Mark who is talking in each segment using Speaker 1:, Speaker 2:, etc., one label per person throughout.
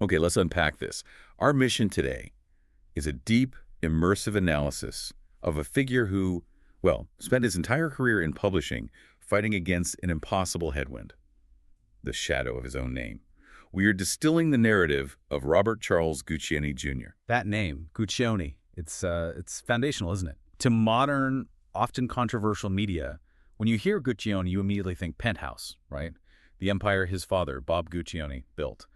Speaker 1: Okay, let's unpack this. Our mission today is a deep, immersive analysis of a figure who, well, spent his entire career in publishing fighting against an impossible headwind, the shadow of his own name. We are distilling the narrative of Robert Charles Guccione Jr.
Speaker 2: That name, Guccione, it's foundational, isn't it? To modern, often controversial media, when you hear Guccione, you immediately think Penthouse, right? The empire his father, Bob Guccione, built.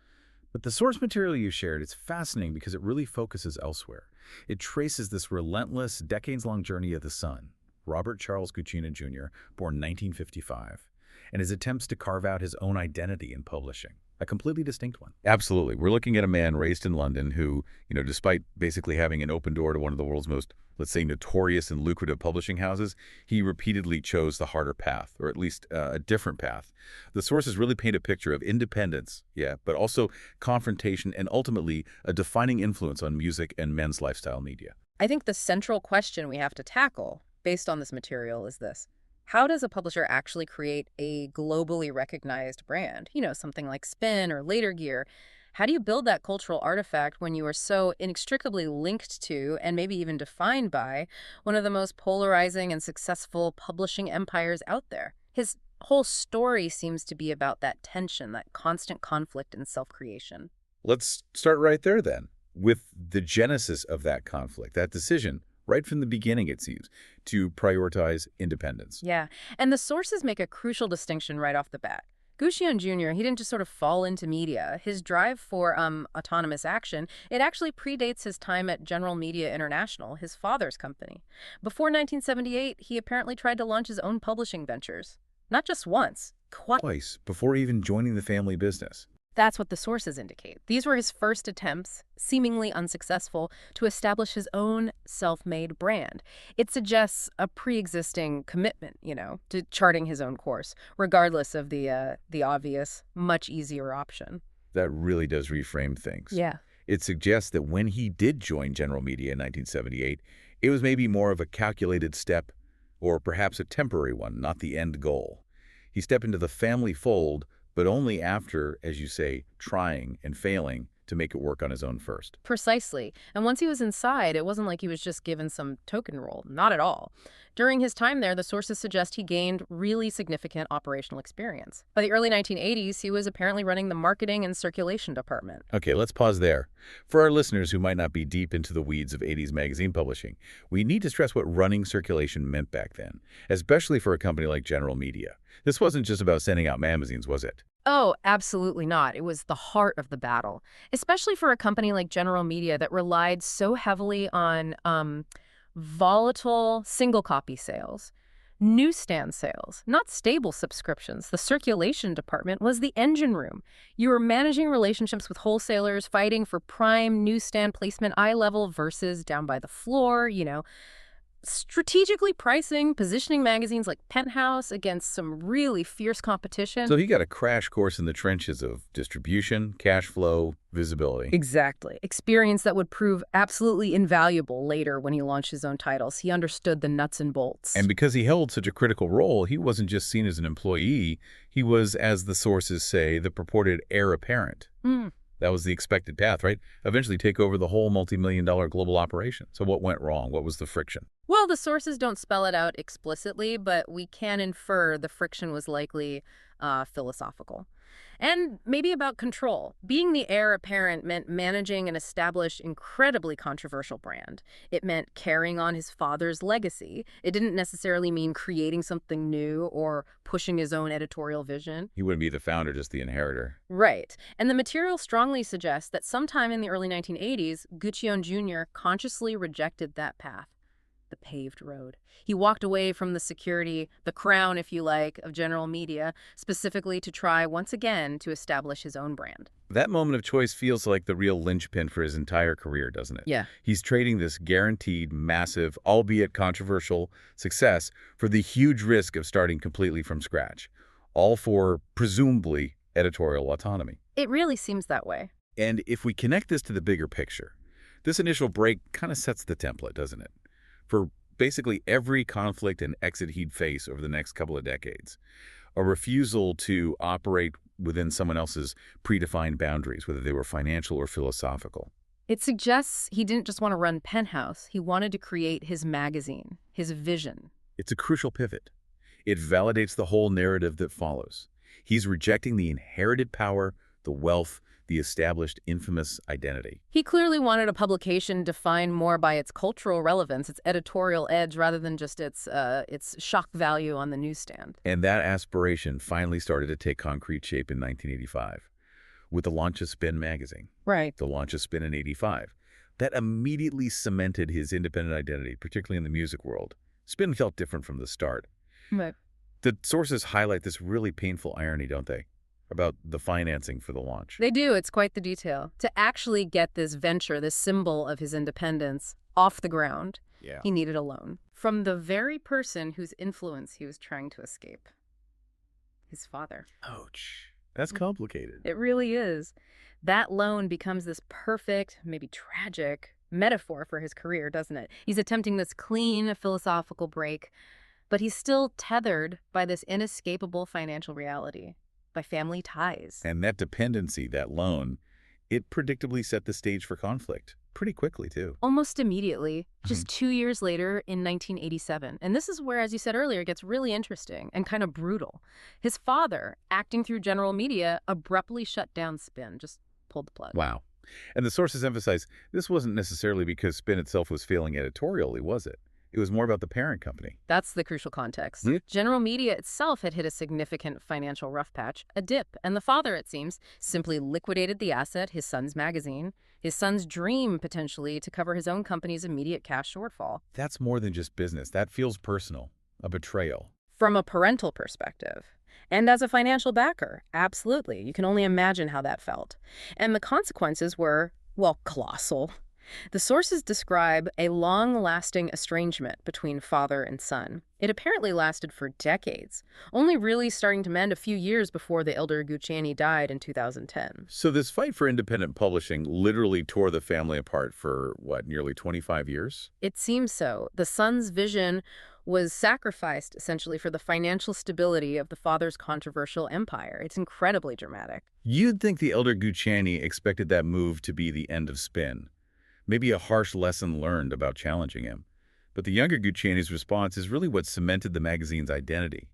Speaker 2: But the source material you shared is fascinating because it really focuses elsewhere. It traces this relentless, decades-long journey of the son, Robert Charles Guccione Jr., born 1955, and his attempts to carve out his own identity in publishing, a completely distinct one.
Speaker 1: Absolutely. We're looking at a man raised in London who, despite basically having an open door to one of the world's most, let's say, notorious and lucrative publishing houses, he repeatedly chose the harder path, or at least a different path. The sources really paint a picture of independence, yeah, but also confrontation and ultimately a defining influence on music and men's lifestyle media.
Speaker 3: I think the central question we have to tackle, based on this material, is this. How does a publisher actually create a globally recognized brand? Something like Spin or later gear. How do you build that cultural artifact when you are so inextricably linked to and maybe even defined by one of the most polarizing and successful publishing empires out there? His whole story seems to be about that tension, that constant conflict and self-creation.
Speaker 1: Let's start right there then, with the genesis of that conflict, that decision, right from the beginning, it seems, to prioritize independence.
Speaker 3: Yeah, and the sources make a crucial distinction right off the bat. Guccione Jr., he didn't just sort of fall into media. His drive for autonomous action, it actually predates his time at General Media International, his father's company. Before 1978, he apparently tried to launch his own publishing ventures. Not just once,
Speaker 1: Twice, before even joining the family business.
Speaker 3: That's what the sources indicate. These were his first attempts, seemingly unsuccessful, to establish his own self-made brand. It suggests a pre-existing commitment, to charting his own course, regardless of the obvious, much easier option.
Speaker 1: That really does reframe things.
Speaker 3: Yeah.
Speaker 1: It suggests that when he did join General Media in 1978, it was maybe more of a calculated step, or perhaps a temporary one, not the end goal. He stepped into the family fold, but only after, as you say, trying and failing to make it work on his own first.
Speaker 3: Precisely. And once he was inside, it wasn't like he was just given some token role. Not at all. During his time there, the sources suggest he gained really significant operational experience. By the early 1980s, he was apparently running the marketing and circulation department.
Speaker 1: Okay, let's pause there. For our listeners who might not be deep into the weeds of 80s magazine publishing, we need to stress what running circulation meant back then, especially for a company like General Media. This wasn't just about sending out magazines, was it?
Speaker 3: Oh, absolutely not. It was the heart of the battle, especially for a company like General Media that relied so heavily on volatile single-copy sales, newsstand sales, not stable subscriptions. The circulation department was the engine room. You were managing relationships with wholesalers, fighting for prime newsstand placement, eye level versus down by the floor, strategically pricing, positioning magazines like Penthouse against some really fierce competition.
Speaker 1: So he got a crash course in the trenches of distribution, cash flow, visibility.
Speaker 3: Exactly. Experience that would prove absolutely invaluable later when he launched his own titles. He understood the nuts and bolts.
Speaker 1: And because he held such a critical role, he wasn't just seen as an employee. He was, as the sources say, the purported heir apparent. That was the expected path, right? Eventually take over the whole multi-million-dollar global operation. So what went wrong? What was the friction?
Speaker 3: Well, the sources don't spell it out explicitly, but we can infer the friction was likely philosophical. And maybe about control. Being the heir apparent meant managing an established, incredibly controversial brand. It meant carrying on his father's legacy. It didn't necessarily mean creating something new or pushing his own editorial vision.
Speaker 1: He wouldn't be the founder, just the inheritor.
Speaker 3: Right. And the material strongly suggests that sometime in the early 1980s, Guccione Jr. consciously rejected that path. The paved road. He walked away from the security, the crown, if you like, of General Media, specifically to try once again to establish his own brand.
Speaker 1: That moment of choice feels like the real linchpin for his entire career, doesn't it?
Speaker 3: Yeah.
Speaker 1: He's trading this guaranteed, massive, albeit controversial success for the huge risk of starting completely from scratch, all for, presumably, editorial autonomy.
Speaker 3: It really seems that way.
Speaker 1: And if we connect this to the bigger picture, this initial break kind of sets the template, doesn't it? For basically every conflict and exit he'd face over the next couple of decades. A refusal to operate within someone else's predefined boundaries, whether they were financial or philosophical.
Speaker 3: It suggests he didn't just want to run Penthouse. He wanted to create his magazine, his vision.
Speaker 1: It's a crucial pivot. It validates the whole narrative that follows. He's rejecting the inherited power, the wealth, the established infamous identity.
Speaker 3: He clearly wanted a publication defined more by its cultural relevance, its editorial edge, rather than just its shock value on the newsstand.
Speaker 1: And that aspiration finally started to take concrete shape in 1985 with the launch of Spin magazine.
Speaker 3: Right.
Speaker 1: The launch of Spin in '85. That immediately cemented his independent identity, particularly in the music world. Spin felt different from the start.
Speaker 3: Right.
Speaker 1: The sources highlight this really painful irony, don't they, about the financing for the launch?
Speaker 3: They do. It's quite the detail. To actually get this venture, this symbol of his independence, off the ground, he needed a loan from the very person whose influence he was trying to escape. His father.
Speaker 1: Ouch. That's complicated.
Speaker 3: It really is. That loan becomes this perfect, maybe tragic, metaphor for his career, doesn't it? He's attempting this clean philosophical break, but he's still tethered by this inescapable financial reality, by family ties.
Speaker 1: And that dependency, that loan, it predictably set the stage for conflict. Pretty quickly, too.
Speaker 3: Almost immediately, just 2 years later in 1987. And this is where, as you said earlier, it gets really interesting and kind of brutal. His father, acting through general media, abruptly shut down Spin, just pulled the plug.
Speaker 1: Wow. And the sources emphasize this wasn't necessarily because Spin itself was failing editorially, was it? It was more about the parent company.
Speaker 3: That's the crucial context.
Speaker 1: Hmm?
Speaker 3: General Media itself had hit a significant financial rough patch, a dip, and the father, it seems, simply liquidated the asset, his son's magazine, his son's dream, potentially, to cover his own company's immediate cash shortfall.
Speaker 1: That's more than just business. That feels personal, a betrayal.
Speaker 3: From a parental perspective. And as a financial backer, absolutely. You can only imagine how that felt. And the consequences were, well, colossal. The sources describe a long-lasting estrangement between father and son. It apparently lasted for decades, only really starting to mend a few years before the elder Guccione died in 2010.
Speaker 1: So this fight for independent publishing literally tore the family apart for, what, nearly 25 years?
Speaker 3: It seems so. The son's vision was sacrificed, essentially, for the financial stability of the father's controversial empire. It's incredibly dramatic.
Speaker 1: You'd think the elder Guccione expected that move to be the end of Spin. Maybe a harsh lesson learned about challenging him. But the younger Guccione's response is really what cemented the magazine's identity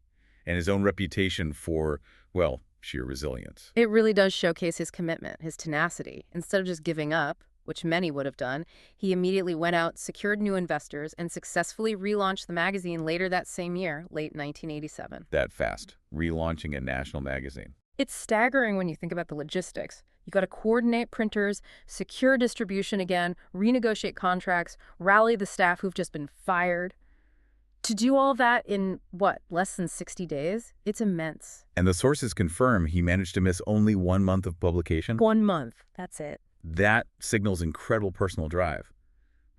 Speaker 1: and his own reputation for, well, sheer resilience.
Speaker 3: It really does showcase his commitment, his tenacity. Instead of just giving up, which many would have done, he immediately went out, secured new investors, and successfully relaunched the magazine later that same year, late 1987.
Speaker 1: That fast, relaunching a national magazine.
Speaker 3: It's staggering when you think about the logistics. You got to coordinate printers, secure distribution again, renegotiate contracts, rally the staff who've just been fired. To do all that in, what, less than 60 days? It's immense.
Speaker 1: And the sources confirm he managed to miss only 1 month of publication.
Speaker 3: 1 month. That's it.
Speaker 1: That signals incredible personal drive.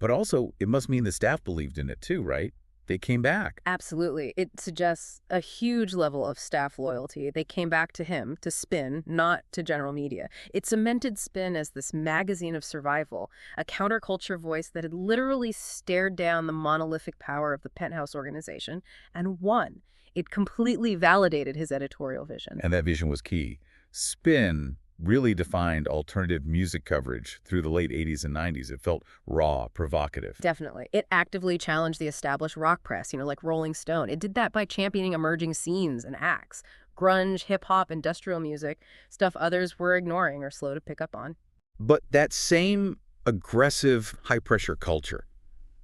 Speaker 1: But also, it must mean the staff believed in it too, right? They came back.
Speaker 3: Absolutely. It suggests a huge level of staff loyalty. They came back to him, to Spin, not to General Media. It cemented Spin as this magazine of survival, a counterculture voice that had literally stared down the monolithic power of the Penthouse organization and won. It completely validated his editorial vision.
Speaker 1: And that vision was key. Spin really defined alternative music coverage through the late 80s and 90s. It felt raw, provocative.
Speaker 3: Definitely. It actively challenged the established rock press, like Rolling Stone. It did that by championing emerging scenes and acts. Grunge, hip-hop, industrial music, stuff others were ignoring or slow to pick up on.
Speaker 1: But that same aggressive, high-pressure culture,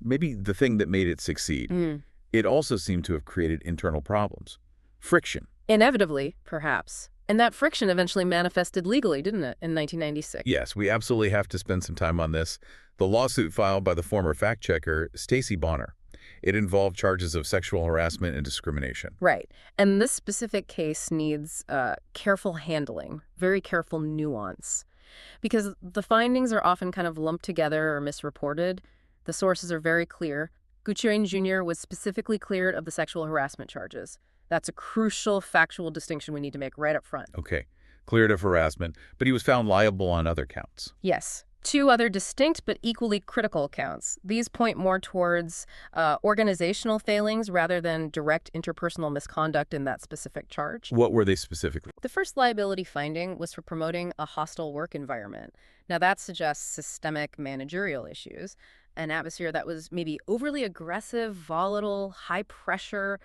Speaker 1: maybe the thing that made it succeed, it also seemed to have created internal problems. Friction.
Speaker 3: Inevitably, perhaps. And that friction eventually manifested legally, didn't it, in 1996?
Speaker 1: Yes, we absolutely have to spend some time on this. The lawsuit filed by the former fact-checker, Stacey Bonner. It involved charges of sexual harassment and discrimination.
Speaker 3: Right. And this specific case needs careful handling, very careful nuance. Because the findings are often kind of lumped together or misreported. The sources are very clear. Guccione Jr. was specifically cleared of the sexual harassment charges. That's a crucial factual distinction we need to make right up front.
Speaker 1: Okay, cleared of harassment, but he was found liable on other counts.
Speaker 3: Yes. Two other distinct but equally critical accounts. These point more towards organizational failings rather than direct interpersonal misconduct in that specific charge.
Speaker 1: What were they specifically?
Speaker 3: The first liability finding was for promoting a hostile work environment. Now that suggests systemic managerial issues, an atmosphere that was maybe overly aggressive, volatile, high pressure,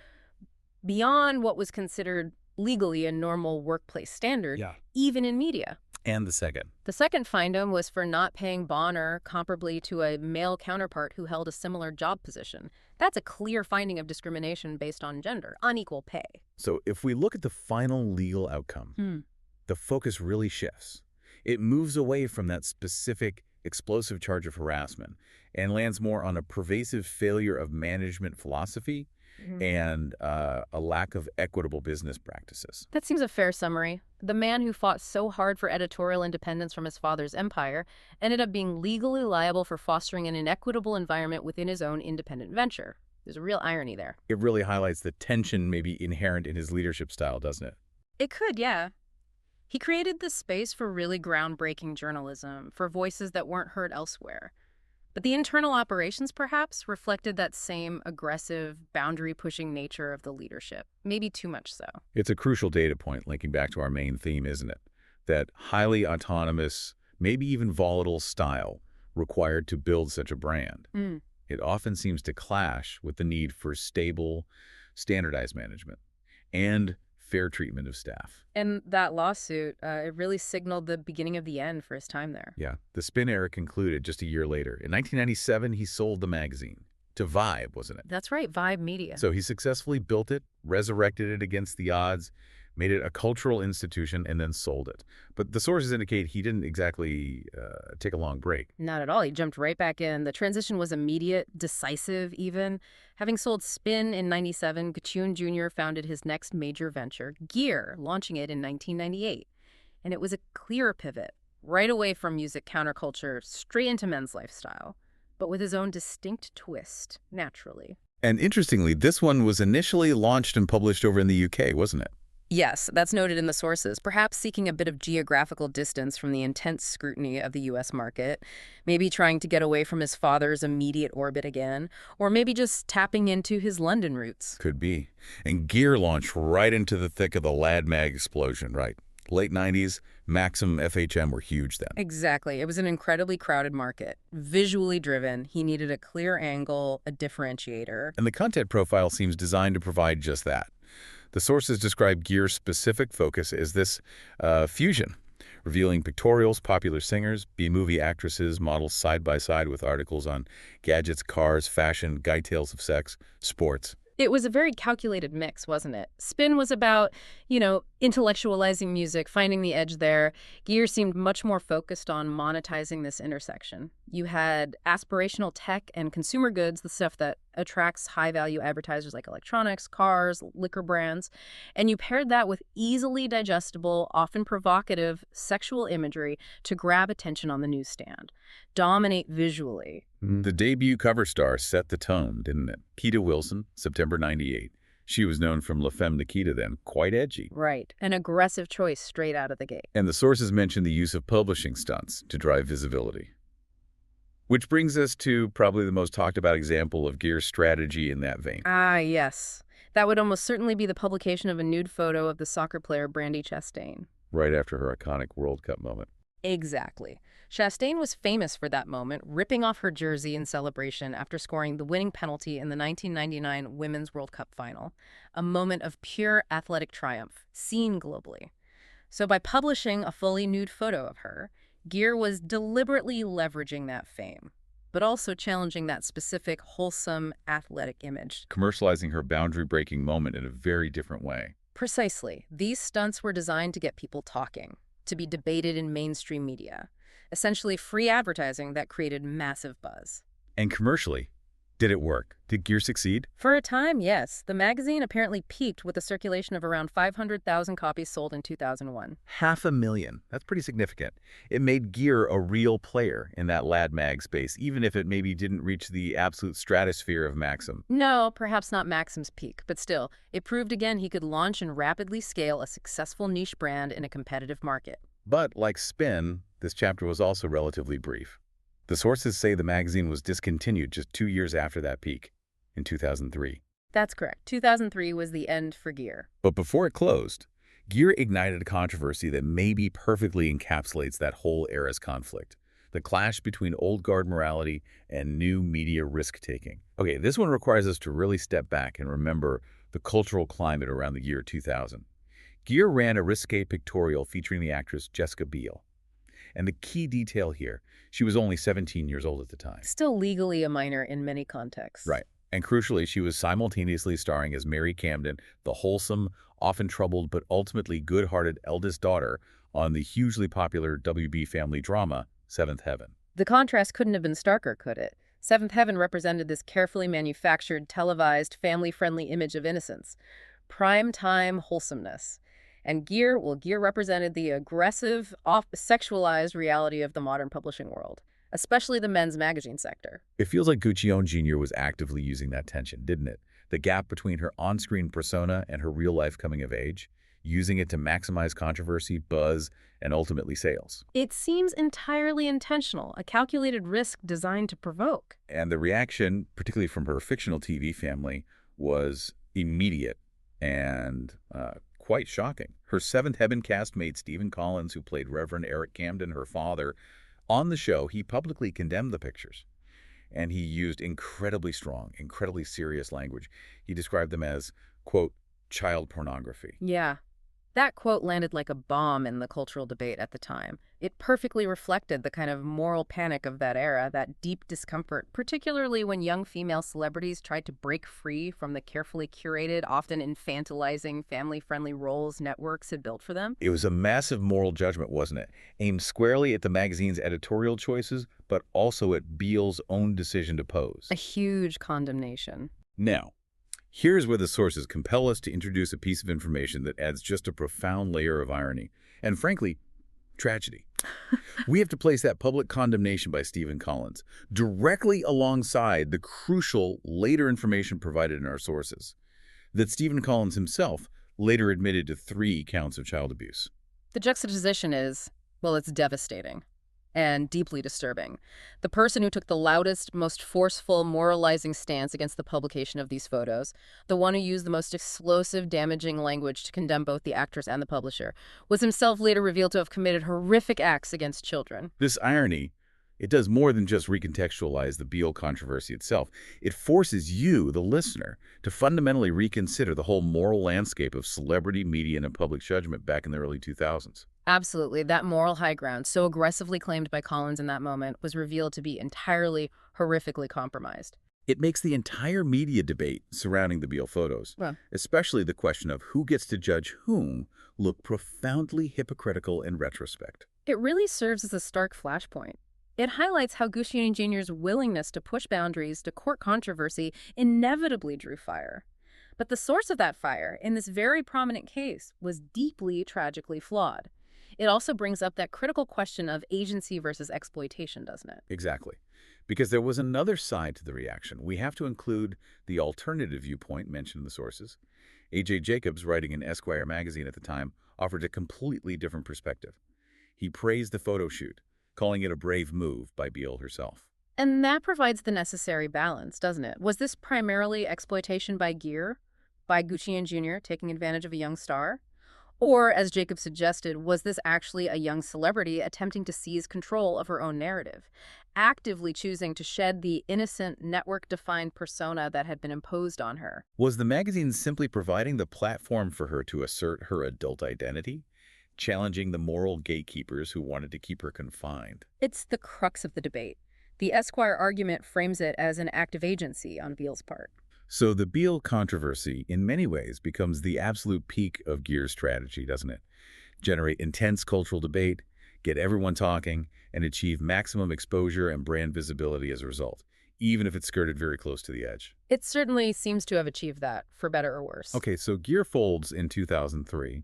Speaker 3: beyond what was considered legally a normal workplace standard, even in media.
Speaker 2: And the second?
Speaker 3: The second finding was for not paying Bonner comparably to a male counterpart who held a similar job position. That's a clear finding of discrimination based on gender, unequal pay.
Speaker 1: So if we look at the final legal outcome, the focus really shifts. It moves away from that specific explosive charge of harassment and lands more on a pervasive failure of management philosophy and a lack of equitable business practices.
Speaker 3: That seems a fair summary. The man who fought so hard for editorial independence from his father's empire ended up being legally liable for fostering an inequitable environment within his own independent venture. There's a real irony there.
Speaker 1: It really highlights the tension maybe inherent in his leadership style, doesn't it?
Speaker 3: It could, yeah. He created this space for really groundbreaking journalism, for voices that weren't heard elsewhere. But the internal operations, perhaps, reflected that same aggressive, boundary-pushing nature of the leadership. Maybe too much so.
Speaker 1: It's a crucial data point linking back to our main theme, isn't it? That highly autonomous, maybe even volatile style required to build such a brand. It often seems to clash with the need for stable, standardized management and fair treatment of staff.
Speaker 3: And that lawsuit, it really signaled the beginning of the end for his time there.
Speaker 1: Yeah, the Spin era concluded just a year later. In 1997, he sold the magazine to Vibe, wasn't it?
Speaker 3: That's right, Vibe Media.
Speaker 1: So he successfully built it, resurrected it against the odds, made it a cultural institution, and then sold it. But the sources indicate he didn't exactly take a long break.
Speaker 3: Not at all. He jumped right back in. The transition was immediate, decisive even. Having sold Spin in '97, Guccione Jr. founded his next major venture, Gear, launching it in 1998. And it was a clear pivot, right away from music counterculture, straight into men's lifestyle, but with his own distinct twist, naturally.
Speaker 1: And interestingly, this one was initially launched and published over in the UK, wasn't it?
Speaker 3: Yes, that's noted in the sources, perhaps seeking a bit of geographical distance from the intense scrutiny of the U.S. market, maybe trying to get away from his father's immediate orbit again, or maybe just tapping into his London roots.
Speaker 1: Could be. And Gear launched right into the thick of the Lad Mag explosion, right? Late 90s, Maxim, FHM were huge then.
Speaker 3: Exactly. It was an incredibly crowded market. Visually driven, he needed a clear angle, a differentiator.
Speaker 1: And the content profile seems designed to provide just that. The sources describe Gear's specific focus as this fusion, revealing pictorials, popular singers, B-movie actresses, models side by side with articles on gadgets, cars, fashion, guide tales of sex, sports.
Speaker 3: It was a very calculated mix, wasn't it? Spin was about, intellectualizing music, finding the edge there. Gear seemed much more focused on monetizing this intersection. You had aspirational tech and consumer goods, the stuff that attracts high-value advertisers like electronics, cars, liquor brands, and you paired that with easily digestible, often provocative sexual imagery to grab attention on the newsstand, dominate visually.
Speaker 1: The debut cover star set the tone, didn't it? Keita Wilson, September 98. She was known from La Femme Nikita then, quite edgy.
Speaker 3: Right, an aggressive choice straight out of the gate.
Speaker 1: And the sources mention the use of publishing stunts to drive visibility. Which brings us to probably the most talked about example of Gear's strategy in that vein.
Speaker 3: Ah, yes. That would almost certainly be the publication of a nude photo of the soccer player Brandi Chastain.
Speaker 1: Right after her iconic World Cup moment.
Speaker 3: Exactly. Chastain was famous for that moment, ripping off her jersey in celebration after scoring the winning penalty in the 1999 Women's World Cup final, a moment of pure athletic triumph, seen globally. So by publishing a fully nude photo of her, Gear was deliberately leveraging that fame, but also challenging that specific, wholesome, athletic image.
Speaker 1: Commercializing her boundary-breaking moment in a very different way.
Speaker 3: Precisely. These stunts were designed to get people talking, to be debated in mainstream media. Essentially free advertising that created massive buzz.
Speaker 1: And commercially, did it work? Did Gear succeed?
Speaker 3: For a time, yes. The magazine apparently peaked with a circulation of around 500,000 copies sold in 2001.
Speaker 1: 500,000. That's pretty significant. It made Gear a real player in that Lad Mag space, even if it maybe didn't reach the absolute stratosphere of Maxim.
Speaker 3: No, perhaps not Maxim's peak, but still, it proved again he could launch and rapidly scale a successful niche brand in a competitive market.
Speaker 1: But like Spin, this chapter was also relatively brief. The sources say the magazine was discontinued just 2 years after that peak, in 2003.
Speaker 3: That's correct. 2003 was the end for Gear.
Speaker 1: But before it closed, Gear ignited a controversy that maybe perfectly encapsulates that whole era's conflict. The clash between old guard morality and new media risk-taking. Okay, this one requires us to really step back and remember the cultural climate around the year 2000. Gear ran a risque pictorial featuring the actress Jessica Biel. And the key detail here, she was only 17 years old at the time.
Speaker 3: Still legally a minor in many contexts.
Speaker 1: Right. And crucially, she was simultaneously starring as Mary Camden, the wholesome, often troubled, but ultimately good-hearted eldest daughter on the hugely popular WB family drama, Seventh Heaven.
Speaker 3: The contrast couldn't have been starker, could it? Seventh Heaven represented this carefully manufactured, televised, family-friendly image of innocence. Prime-time wholesomeness. And Gear represented the aggressive, sexualized reality of the modern publishing world, especially the men's magazine sector.
Speaker 1: It feels like Guccione Jr. was actively using that tension, didn't it? The gap between her on-screen persona and her real-life coming of age, using it to maximize controversy, buzz, and ultimately sales.
Speaker 3: It seems entirely intentional, a calculated risk designed to provoke.
Speaker 1: And the reaction, particularly from her fictional TV family, was immediate and quite shocking. Her Seventh Heaven castmate Stephen Collins, who played Reverend Eric Camden, her father, on the show, he publicly condemned the pictures. And he used incredibly strong, incredibly serious language. He described them as, quote, child pornography.
Speaker 3: Yeah. That quote landed like a bomb in the cultural debate at the time. It perfectly reflected the kind of moral panic of that era, that deep discomfort, particularly when young female celebrities tried to break free from the carefully curated, often infantilizing, family-friendly roles networks had built for them.
Speaker 1: It was a massive moral judgment, wasn't it? Aimed squarely at the magazine's editorial choices, but also at Biel's own decision to pose.
Speaker 3: A huge condemnation.
Speaker 1: Now, here's where the sources compel us to introduce a piece of information that adds just a profound layer of irony and, frankly, tragedy. We have to place that public condemnation by Stephen Collins directly alongside the crucial later information provided in our sources, that Stephen Collins himself later admitted to 3 counts of child abuse.
Speaker 3: The juxtaposition is, well, it's devastating and deeply disturbing. The person who took the loudest, most forceful, moralizing stance against the publication of these photos, the one who used the most explosive, damaging language to condemn both the actress and the publisher, was himself later revealed to have committed horrific acts against children.
Speaker 1: This irony, it does more than just recontextualize the Biel controversy itself. It forces you, the listener, to fundamentally reconsider the whole moral landscape of celebrity, media, and public judgment back in the early 2000s.
Speaker 3: Absolutely. That moral high ground, so aggressively claimed by Collins in that moment, was revealed to be entirely, horrifically compromised.
Speaker 1: It makes the entire media debate surrounding the Biel photos, especially the question of who gets to judge whom, look profoundly hypocritical in retrospect.
Speaker 3: It really serves as a stark flashpoint. It highlights how Guccione Jr.'s willingness to push boundaries to court controversy inevitably drew fire. But the source of that fire, in this very prominent case, was deeply, tragically flawed. It also brings up that critical question of agency versus exploitation, doesn't it?
Speaker 1: Exactly. Because there was another side to the reaction. We have to include the alternative viewpoint mentioned in the sources. A.J. Jacobs, writing in Esquire magazine at the time, offered a completely different perspective. He praised the photo shoot, calling it a brave move by Biel herself.
Speaker 3: And that provides the necessary balance, doesn't it? Was this primarily exploitation by Gear, by Guccione Jr. taking advantage of a young star? Or, as Jacob suggested, was this actually a young celebrity attempting to seize control of her own narrative, actively choosing to shed the innocent, network-defined persona that had been imposed on her?
Speaker 1: Was the magazine simply providing the platform for her to assert her adult identity, challenging the moral gatekeepers who wanted to keep her confined?
Speaker 3: It's the crux of the debate. The Esquire argument frames it as an act of agency on Biel's part.
Speaker 1: So the Biel controversy, in many ways, becomes the absolute peak of Gear's strategy, doesn't it? Generate intense cultural debate, get everyone talking, and achieve maximum exposure and brand visibility as a result, even if it's skirted very close to the edge.
Speaker 3: It certainly seems to have achieved that, for better or worse.
Speaker 1: Okay, so Gear folds in 2003,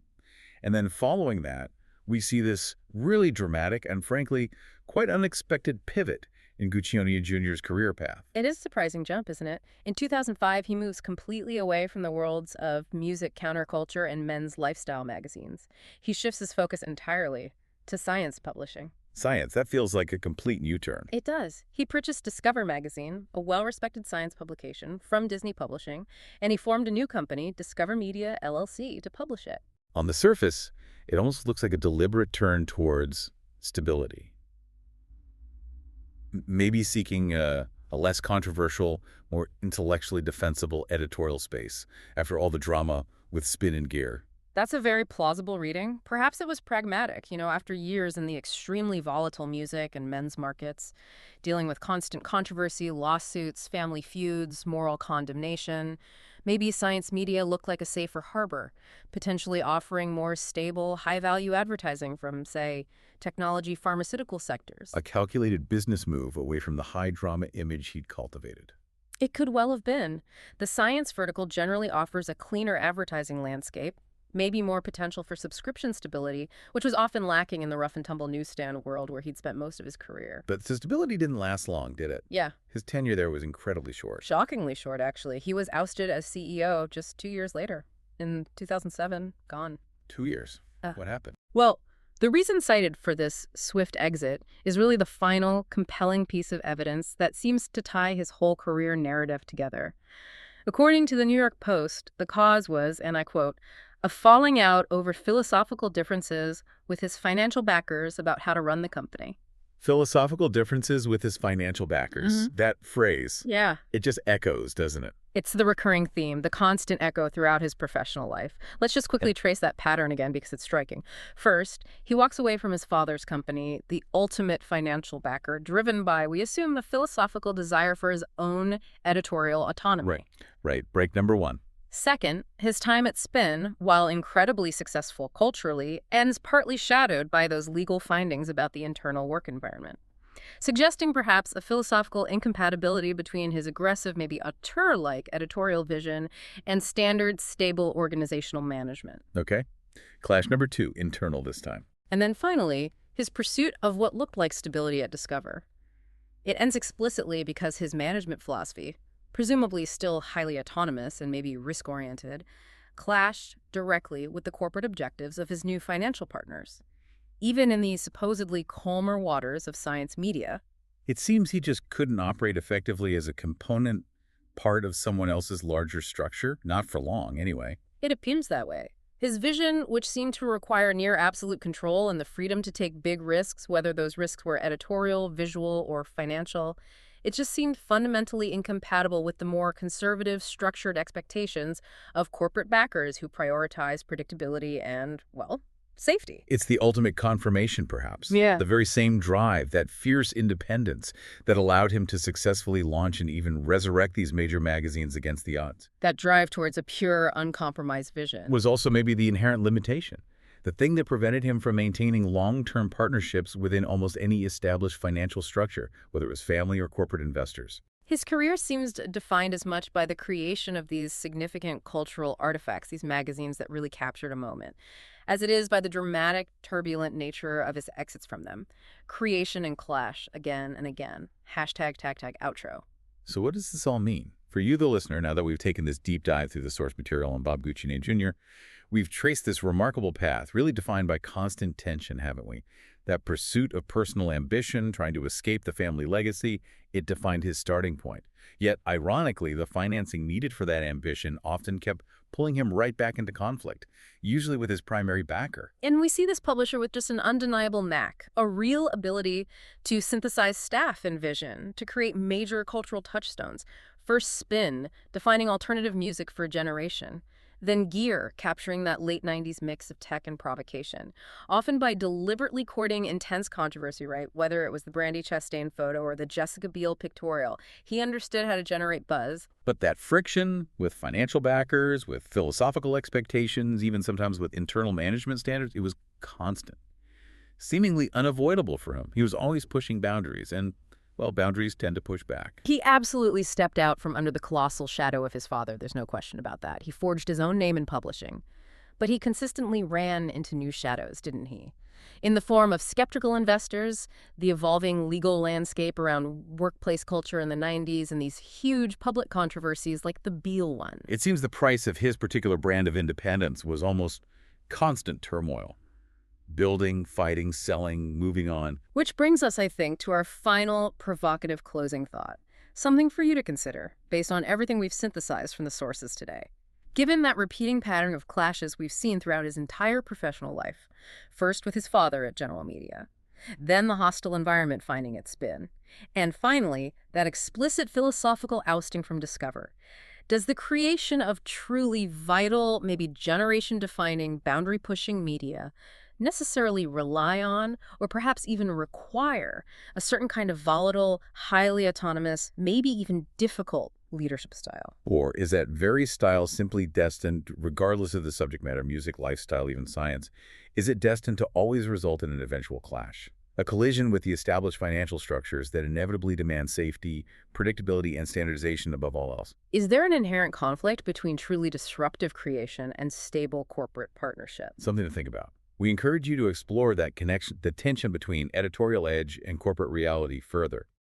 Speaker 1: and then following that, we see this really dramatic and, frankly, quite unexpected pivot in Guccione Jr.'s career path.
Speaker 3: It is a surprising jump, isn't it? In 2005, he moves completely away from the worlds of music, counterculture, and men's lifestyle magazines. He shifts his focus entirely to science publishing.
Speaker 1: Science, that feels like a complete U-turn.
Speaker 3: It does. He purchased Discover magazine, a well-respected science publication, from Disney Publishing, and he formed a new company, Discover Media, LLC, to publish it.
Speaker 1: On the surface, it almost looks like a deliberate turn towards stability. Maybe seeking a less controversial, more intellectually defensible editorial space after all the drama with Spin and Gear.
Speaker 3: That's a very plausible reading. Perhaps it was pragmatic, after years in the extremely volatile music and men's markets, dealing with constant controversy, lawsuits, family feuds, moral condemnation. Maybe science media looked like a safer harbor, potentially offering more stable, high-value advertising from, say, technology pharmaceutical sectors.
Speaker 1: A calculated business move away from the high-drama image he'd cultivated.
Speaker 3: It could well have been. The science vertical generally offers a cleaner advertising landscape, maybe more potential for subscription stability, which was often lacking in the rough-and-tumble newsstand world where he'd spent most of his career.
Speaker 1: But the stability didn't last long, did it?
Speaker 3: Yeah.
Speaker 1: His tenure there was incredibly short.
Speaker 3: Shockingly short, actually. He was ousted as CEO just 2 years later. In 2007, gone.
Speaker 1: 2 years. What happened?
Speaker 3: Well, the reason cited for this swift exit is really the final, compelling piece of evidence that seems to tie his whole career narrative together. According to the New York Post, the cause was, and I quote, a falling out over philosophical differences with his financial backers about how to run the company.
Speaker 1: Philosophical differences with his financial backers. That phrase.
Speaker 3: Yeah.
Speaker 1: It just echoes, doesn't it?
Speaker 3: It's the recurring theme, the constant echo throughout his professional life. Let's just quickly trace that pattern again because it's striking. First, he walks away from his father's company, the ultimate financial backer, driven by, we assume, the philosophical desire for his own editorial autonomy.
Speaker 1: Right. Break number one.
Speaker 3: Second, his time at Spin, while incredibly successful culturally, ends partly shadowed by those legal findings about the internal work environment, suggesting perhaps a philosophical incompatibility between his aggressive, maybe auteur-like editorial vision and standard, stable organizational management.
Speaker 1: Okay. Clash number two, internal this time.
Speaker 3: And then finally, his pursuit of what looked like stability at Discover. It ends explicitly because his management philosophy, presumably still highly autonomous and maybe risk-oriented, clashed directly with the corporate objectives of his new financial partners. Even in the supposedly calmer waters of science media,
Speaker 1: it seems he just couldn't operate effectively as a component part of someone else's larger structure, not for long anyway.
Speaker 3: It appears that way. His vision, which seemed to require near absolute control and the freedom to take big risks, whether those risks were editorial, visual, or financial, it just seemed fundamentally incompatible with the more conservative, structured expectations of corporate backers who prioritize predictability and, well, safety.
Speaker 1: It's the ultimate confirmation, perhaps.
Speaker 3: Yeah.
Speaker 1: The very same drive, that fierce independence that allowed him to successfully launch and even resurrect these major magazines against the odds.
Speaker 3: That drive towards a pure, uncompromised vision
Speaker 1: Was also maybe the inherent limitation. The thing that prevented him from maintaining long-term partnerships within almost any established financial structure, whether it was family or corporate investors.
Speaker 3: His career seems defined as much by the creation of these significant cultural artifacts, these magazines that really captured a moment, as it is by the dramatic, turbulent nature of his exits from them. Creation and clash again and again. Hashtag, tag, tag, outro.
Speaker 1: So what does this all mean? For you, the listener, now that we've taken this deep dive through the source material on Bob Guccione Jr., we've traced this remarkable path, really defined by constant tension, haven't we? That pursuit of personal ambition, trying to escape the family legacy, it defined his starting point. Yet, ironically, the financing needed for that ambition often kept pulling him right back into conflict, usually with his primary backer.
Speaker 3: And we see this publisher with just an undeniable knack, a real ability to synthesize staff and vision, to create major cultural touchstones. First Spin, defining alternative music for a generation. Then Gear, capturing that late 90s mix of tech and provocation, often by deliberately courting intense controversy, right? Whether it was the Brandy Chastain photo or the Jessica Biel pictorial, he understood how to generate buzz.
Speaker 1: But that friction with financial backers, with philosophical expectations, even sometimes with internal management standards, it was constant. Seemingly unavoidable for him. He was always pushing boundaries, and well, boundaries tend to push back.
Speaker 3: He absolutely stepped out from under the colossal shadow of his father. There's no question about that. He forged his own name in publishing. But he consistently ran into new shadows, didn't he? In the form of skeptical investors, the evolving legal landscape around workplace culture in the 90s, and these huge public controversies like the Biel one.
Speaker 1: It seems the price of his particular brand of independence was almost constant turmoil. building, fighting, selling, moving on.
Speaker 3: Which brings us, I think, to our final provocative closing thought. Something for you to consider, based on everything we've synthesized from the sources today. Given that repeating pattern of clashes we've seen throughout his entire professional life, first with his father at General Media, then the hostile environment finding its spin, and finally, that explicit philosophical ousting from Discover, does the creation of truly vital, maybe generation-defining, boundary-pushing media necessarily rely on, or perhaps even require, a certain kind of volatile, highly autonomous, maybe even difficult leadership style?
Speaker 1: Or is that very style simply destined, regardless of the subject matter, music, lifestyle, even science, is it destined to always result in an eventual clash? A collision with the established financial structures that inevitably demand safety, predictability, and standardization above all else.
Speaker 3: Is there an inherent conflict between truly disruptive creation and stable corporate partnership?
Speaker 1: Something to think about. We encourage you to explore that connection, the tension between editorial edge and corporate reality further.